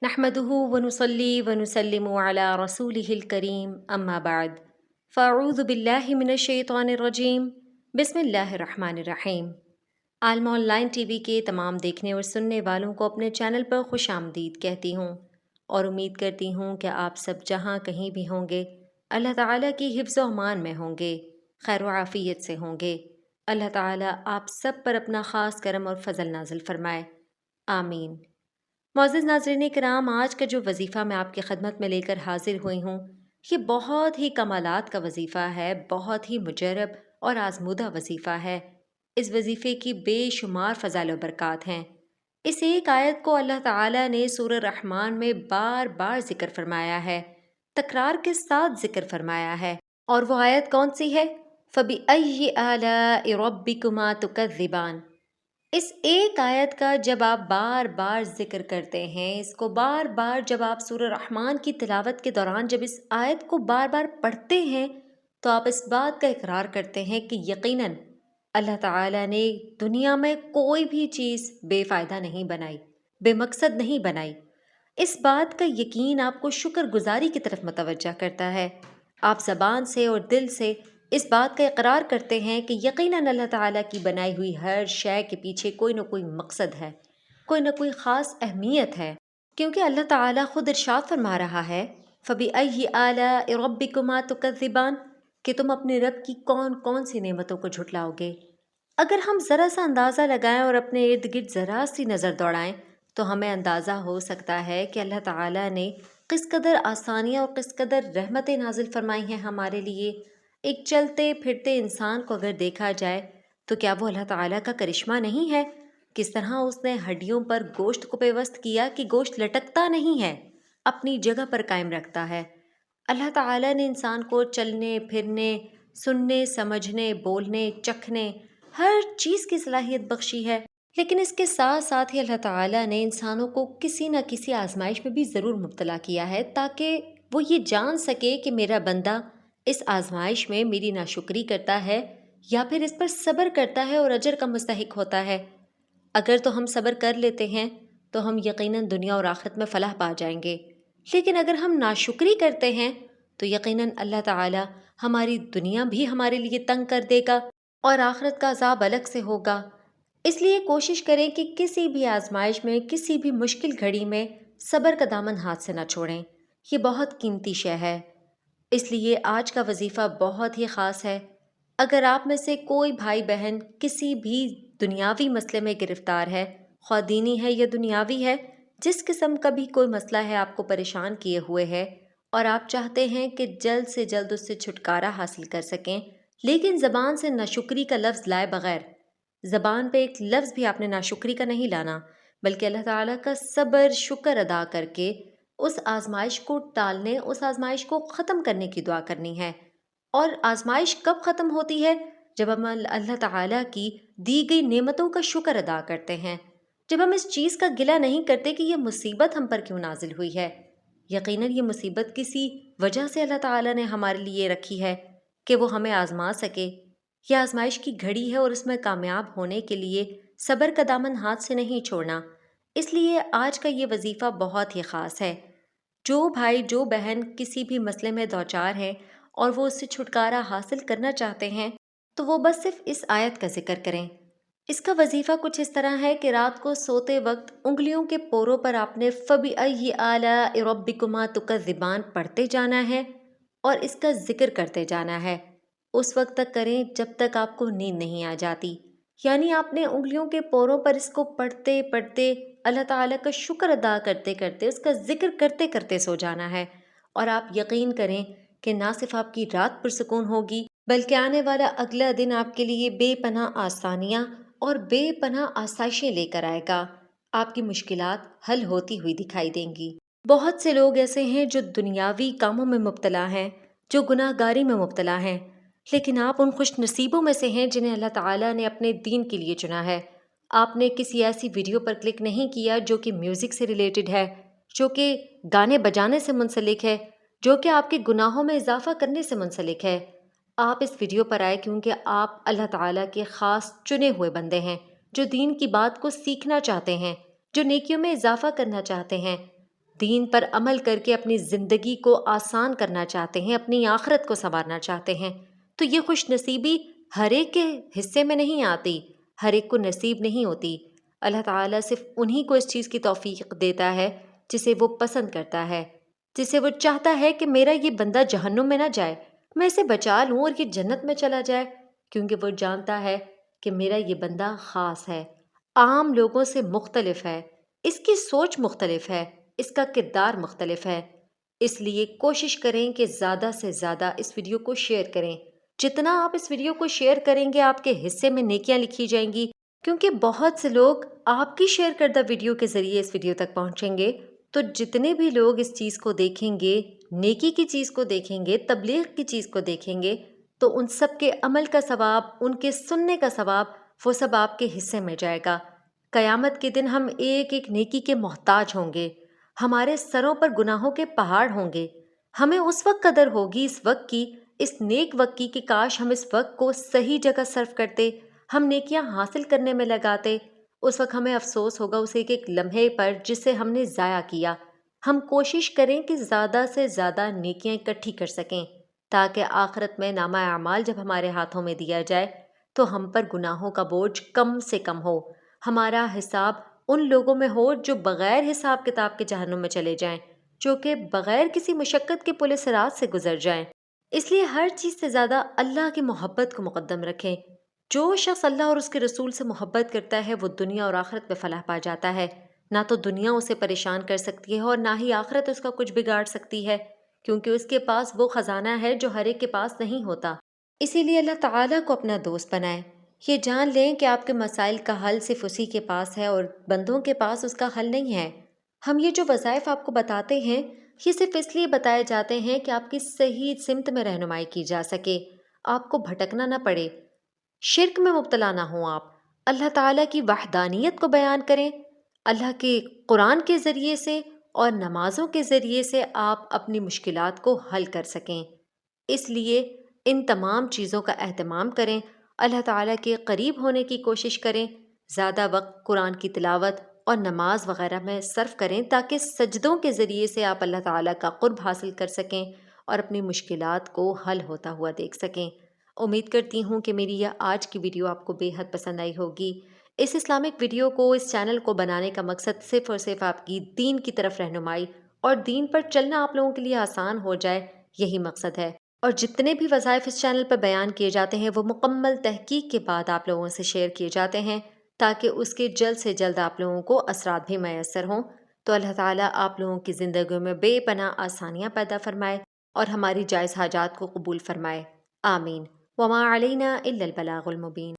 نحمده ونصلي ونسلم على رسوله الكريم اما بعد فاعوذ باللہ من الشیطان الرجیم بسم اللہ الرحمن الرحیم۔ عالم آن لائن ٹی وی کے تمام دیکھنے اور سننے والوں کو اپنے چینل پر خوش آمدید کہتی ہوں اور امید کرتی ہوں کہ آپ سب جہاں کہیں بھی ہوں گے اللہ تعالیٰ کی حفظ و امان میں ہوں گے، خیر و عافیت سے ہوں گے۔ اللہ تعالیٰ آپ سب پر اپنا خاص کرم اور فضل نازل فرمائے، آمین۔ معزز ناظرین کرام، آج کا جو وظیفہ میں آپ کی خدمت میں لے کر حاضر ہوئی ہوں، یہ بہت ہی کمالات کا وظیفہ ہے، بہت ہی مجرب اور آزمودہ وظیفہ ہے۔ اس وظیفے کی بے شمار فضائل و برکات ہیں۔ اس ایک آیت کو اللہ تعالیٰ نے سورہ رحمان میں بار بار ذکر فرمایا ہے، تکرار کے ساتھ ذکر فرمایا ہے، اور وہ آیت کون سی ہے؟ فَبِأَيِّ آلَاءِ رَبِّكُمَا تُكَذِّبَانِ۔ اس ایک آیت کا جب آپ بار بار ذکر کرتے ہیں، اس کو بار بار جب آپ سورہ رحمان کی تلاوت کے دوران جب اس آیت کو بار بار پڑھتے ہیں تو آپ اس بات کا اقرار کرتے ہیں کہ یقیناً اللہ تعالیٰ نے دنیا میں کوئی بھی چیز بے فائدہ نہیں بنائی، بے مقصد نہیں بنائی۔ اس بات کا یقین آپ کو شکر گزاری کی طرف متوجہ کرتا ہے۔ آپ زبان سے اور دل سے اس بات کا اقرار کرتے ہیں کہ یقیناً اللہ تعالیٰ کی بنائی ہوئی ہر شے کے پیچھے کوئی نہ کوئی مقصد ہے، کوئی نہ کوئی خاص اہمیت ہے، کیونکہ اللہ تعالیٰ خود ارشاد فرما رہا ہے فَبِأَيِّ آلَاءِ رَبِّكُمَا تُكَذِّبَانِ، کہ تم اپنے رب کی کون کون سی نعمتوں کو جھٹلاؤ گے۔ اگر ہم ذرا سا اندازہ لگائیں اور اپنے ارد گرد ذرا سی نظر دوڑائیں تو ہمیں اندازہ ہو سکتا ہے کہ اللہ تعالیٰ نے کس قدر آسانیاں اور کس قدر رحمتیں نازل فرمائی ہیں ہمارے لیے۔ ایک چلتے پھرتے انسان کو اگر دیکھا جائے تو کیا وہ اللہ تعالیٰ کا کرشمہ نہیں ہے؟ کس طرح اس نے ہڈیوں پر گوشت کو پیوست کیا کہ گوشت لٹکتا نہیں ہے، اپنی جگہ پر قائم رکھتا ہے۔ اللہ تعالیٰ نے انسان کو چلنے پھرنے، سننے سمجھنے، بولنے چکھنے، ہر چیز کی صلاحیت بخشی ہے، لیکن اس کے ساتھ ساتھ ہی اللہ تعالیٰ نے انسانوں کو کسی نہ کسی آزمائش میں بھی ضرور مبتلا کیا ہے تاکہ وہ یہ جان سکے کہ میرا بندہ اس آزمائش میں میری ناشکری کرتا ہے یا پھر اس پر صبر کرتا ہے اور اجر کا مستحق ہوتا ہے۔ اگر تو ہم صبر کر لیتے ہیں تو ہم یقیناً دنیا اور آخرت میں فلاح پا جائیں گے، لیکن اگر ہم ناشکری کرتے ہیں تو یقیناً اللہ تعالیٰ ہماری دنیا بھی ہمارے لیے تنگ کر دے گا اور آخرت کا عذاب الگ سے ہوگا۔ اس لیے کوشش کریں کہ کسی بھی آزمائش میں، کسی بھی مشکل گھڑی میں صبر کا دامن ہاتھ سے نہ چھوڑیں، یہ بہت قیمتی شے ہے۔ اس لیے آج کا وظیفہ بہت ہی خاص ہے۔ اگر آپ میں سے کوئی بھائی بہن کسی بھی دنیاوی مسئلے میں گرفتار ہے، خواہ دینی ہے یا دنیاوی ہے، جس قسم کا بھی کوئی مسئلہ ہے آپ کو پریشان کیے ہوئے ہے اور آپ چاہتے ہیں کہ جلد سے جلد اس سے چھٹکارا حاصل کر سکیں، لیکن زبان سے ناشکری کا لفظ لائے بغیر، زبان پہ ایک لفظ بھی آپ نے ناشکری کا نہیں لانا، بلکہ اللہ تعالیٰ کا صبر شکر ادا کر کے اس آزمائش کو ٹالنے، اس آزمائش کو ختم کرنے کی دعا کرنی ہے۔ اور آزمائش کب ختم ہوتی ہے؟ جب ہم اللہ تعالیٰ کی دی گئی نعمتوں کا شکر ادا کرتے ہیں، جب ہم اس چیز کا گلہ نہیں کرتے کہ یہ مصیبت ہم پر کیوں نازل ہوئی ہے۔ یقیناً یہ مصیبت کسی وجہ سے اللہ تعالیٰ نے ہمارے لیے رکھی ہے کہ وہ ہمیں آزما سکے۔ یہ آزمائش کی گھڑی ہے اور اس میں کامیاب ہونے کے لیے صبر کا دامن ہاتھ سے نہیں چھوڑنا۔ اس لیے آج کا یہ وظیفہ بہت ہی خاص ہے۔ جو بھائی جو بہن کسی بھی مسئلے میں دوچار ہے اور وہ اس سے چھٹکارا حاصل کرنا چاہتے ہیں تو وہ بس صرف اس آیت کا ذکر کریں۔ اس کا وظیفہ کچھ اس طرح ہے کہ رات کو سوتے وقت انگلیوں کے پوروں پر آپ نے فَبِأَيِّ آلَاءِ رَبِّكُمَا تُكَذِّبَانِ پڑھتے جانا ہے اور اس کا ذکر کرتے جانا ہے۔ اس وقت تک کریں جب تک آپ کو نیند نہیں آ جاتی، یعنی آپ نے انگلیوں کے پوروں پر اس کو پڑھتے پڑھتے، اللہ تعالیٰ کا شکر ادا کرتے کرتے، اس کا ذکر کرتے کرتے سو جانا ہے۔ اور آپ یقین کریں کہ نہ صرف آپ کی رات پرسکون ہوگی بلکہ آنے والا اگلا دن آپ کے لیے بے پناہ آسانیاں اور بے پناہ آسائشیں لے کر آئے گا۔ آپ کی مشکلات حل ہوتی ہوئی دکھائی دیں گی۔ بہت سے لوگ ایسے ہیں جو دنیاوی کاموں میں مبتلا ہیں، جو گناہ گاری میں مبتلا ہیں، لیکن آپ ان خوش نصیبوں میں سے ہیں جنہیں اللہ تعالیٰ نے اپنے دین کے لیے چنا ہے۔ آپ نے کسی ایسی ویڈیو پر کلک نہیں کیا جو کہ میوزک سے ریلیٹڈ ہے، جو کہ گانے بجانے سے منسلک ہے، جو کہ آپ کے گناہوں میں اضافہ کرنے سے منسلک ہے۔ آپ اس ویڈیو پر آئے کیونکہ آپ اللہ تعالیٰ کے خاص چنے ہوئے بندے ہیں، جو دین کی بات کو سیکھنا چاہتے ہیں، جو نیکیوں میں اضافہ کرنا چاہتے ہیں۔ دین پر عمل کر کے اپنی زندگی کو آسان کرنا چاہتے ہیں، اپنی آخرت کو سنوارنا چاہتے ہیں، تو یہ خوش نصیبی ہر ایک کے حصے میں نہیں آتی، ہر ایک کو نصیب نہیں ہوتی۔ اللہ تعالیٰ صرف انہی کو اس چیز کی توفیق دیتا ہے جسے وہ پسند کرتا ہے، جسے وہ چاہتا ہے کہ میرا یہ بندہ جہنم میں نہ جائے، میں اسے بچا لوں اور یہ جنت میں چلا جائے، کیونکہ وہ جانتا ہے کہ میرا یہ بندہ خاص ہے، عام لوگوں سے مختلف ہے، اس کی سوچ مختلف ہے، اس کا کردار مختلف ہے۔ اس لیے کوشش کریں کہ زیادہ سے زیادہ اس ویڈیو کو شیئر کریں۔ جتنا آپ اس ویڈیو کو شیئر کریں گے آپ کے حصے میں نیکیاں لکھی جائیں گی، کیونکہ بہت سے لوگ آپ کی شیئر کردہ ویڈیو کے ذریعے اس ویڈیو تک پہنچیں گے، تو جتنے بھی لوگ اس چیز کو دیکھیں گے، نیکی کی چیز کو دیکھیں گے، تبلیغ کی چیز کو دیکھیں گے، تو ان سب کے عمل کا ثواب، ان کے سننے کا ثواب، وہ سب آپ کے حصے میں جائے گا۔ قیامت کے دن ہم ایک ایک نیکی کے محتاج ہوں گے، ہمارے سروں پر گناہوں کے پہاڑ ہوں گے۔ ہمیں اس وقت قدر ہوگی اس وقت کی، اس نیک وقت کی، کہ کاش ہم اس وقت کو صحیح جگہ صرف کرتے، ہم نیکیاں حاصل کرنے میں لگاتے۔ اس وقت ہمیں افسوس ہوگا اس ایک ایک لمحے پر جسے ہم نے ضائع کیا۔ ہم کوشش کریں کہ زیادہ سے زیادہ نیکیاں اکٹھی کر سکیں، تاکہ آخرت میں نامہ اعمال جب ہمارے ہاتھوں میں دیا جائے تو ہم پر گناہوں کا بوجھ کم سے کم ہو، ہمارا حساب ان لوگوں میں ہو جو بغیر حساب کتاب کے جہنم میں چلے جائیں، جو کہ بغیر کسی مشقت کے پل صراط سے گزر جائیں۔ اس لیے ہر چیز سے زیادہ اللہ کی محبت کو مقدم رکھیں۔ جو شخص اللہ اور اس کے رسول سے محبت کرتا ہے وہ دنیا اور آخرت میں فلاح پا جاتا ہے۔ نہ تو دنیا اسے پریشان کر سکتی ہے اور نہ ہی آخرت اس کا کچھ بگاڑ سکتی ہے، کیونکہ اس کے پاس وہ خزانہ ہے جو ہر ایک کے پاس نہیں ہوتا۔ اسی لیے اللہ تعالیٰ کو اپنا دوست بنائیں۔ یہ جان لیں کہ آپ کے مسائل کا حل صرف اسی کے پاس ہے اور بندوں کے پاس اس کا حل نہیں ہے۔ ہم یہ جو وظائف آپ کو بتاتے ہیں یہ صرف اس لیے بتائے جاتے ہیں کہ آپ کی صحیح سمت میں رہنمائی کی جا سکے، آپ کو بھٹکنا نہ پڑے، شرک میں مبتلا نہ ہوں آپ، اللہ تعالیٰ کی وحدانیت کو بیان کریں، اللہ کے قرآن کے ذریعے سے اور نمازوں کے ذریعے سے آپ اپنی مشکلات کو حل کر سکیں۔ اس لیے ان تمام چیزوں کا اہتمام کریں، اللہ تعالیٰ کے قریب ہونے کی کوشش کریں، زیادہ وقت قرآن کی تلاوت اور نماز وغیرہ میں صرف کریں تاکہ سجدوں کے ذریعے سے آپ اللہ تعالیٰ کا قرب حاصل کر سکیں اور اپنی مشکلات کو حل ہوتا ہوا دیکھ سکیں۔ امید کرتی ہوں کہ میری یہ آج کی ویڈیو آپ کو بے حد پسند آئی ہوگی۔ اس اسلامک ویڈیو کو، اس چینل کو بنانے کا مقصد صرف اور صرف آپ کی دین کی طرف رہنمائی اور دین پر چلنا آپ لوگوں کے لیے آسان ہو جائے، یہی مقصد ہے۔ اور جتنے بھی وظائف اس چینل پر بیان کیے جاتے ہیں وہ مکمل تحقیق کے بعد آپ لوگوں سے شیئر کیے جاتے ہیں تاکہ اس کے جلد سے جلد آپ لوگوں کو اثرات بھی میسر ہوں۔ تو اللہ تعالیٰ آپ لوگوں کی زندگیوں میں بے پناہ آسانیاں پیدا فرمائے اور ہماری جائز حاجات کو قبول فرمائے، آمین۔ وما علینا الا البلاغ المبین۔